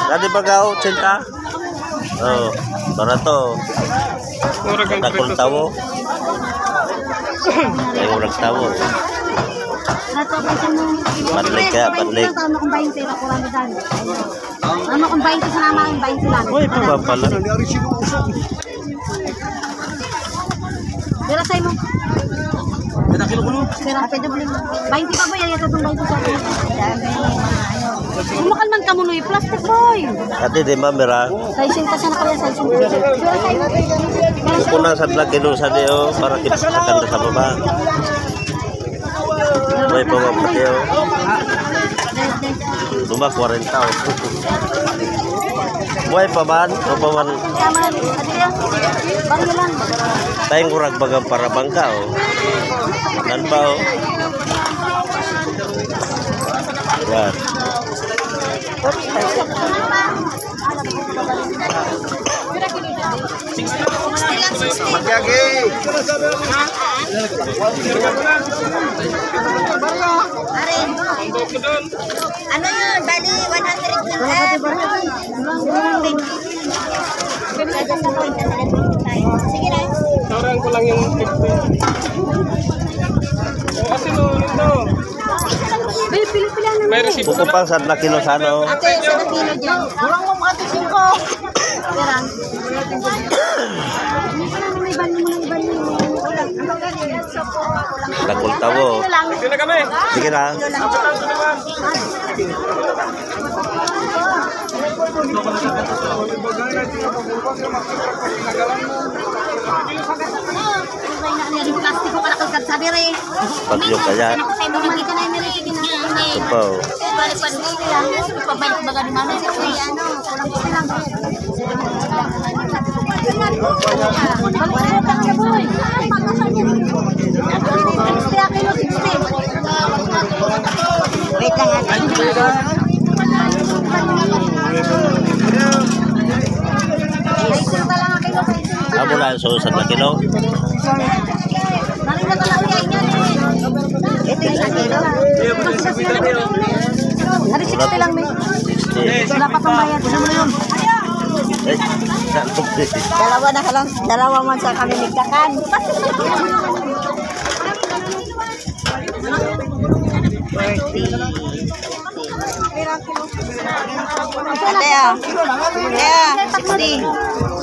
Dati ba ka 80? Oh, barato. Takul tawo. Ay, urang tawo. Padlik ka, padlik. Ano kung 20 sa nama, 20 lang. Uy, pababala. Pero sa'yo mo. Pero pwede mo. 20 pa ba yan? Ito itong 20 sa akin. Umakal man ka mo no, plastic boy. Ate, di ba, mira? Saisin ka sana kaya, saisin ka. Pero sa'yo. Kuna sa laki nung sa deo para kipasakan sa baba. May pamapati o. Luma 40 o. Buhay pa man? O pa man? Tayong kurag bagang para bangka o. Nan pa o. Yan. Magyagi. Ano yun? Bali, 100. Sige na. Sarang ko lang yung 50. O kasi no, ito. Pili-pili lang naman. May receipt Buko pang sa laki nung sa ano. Ate, sa kilo dyan. Walang mo mga tisin ko. Perang. May bali mo ng bali. Takul tawo. Sige na kami. Sige na. Plastic ko kalakal sabi rin. Pagyo kaya. Kita na yung sige na. Supaw. Balik-balik lang. Pabalik baga di mana. Ano, kulang ko lang. Wait lang ate. Amo na so sa laki no. Hari 60 lang may. 60. Wala pa pang bayad. Ano mo na yun? Eh, Dalawa na ka lang. Dalawa man sa kami nagkakan. Ate ah. Yeah, 60.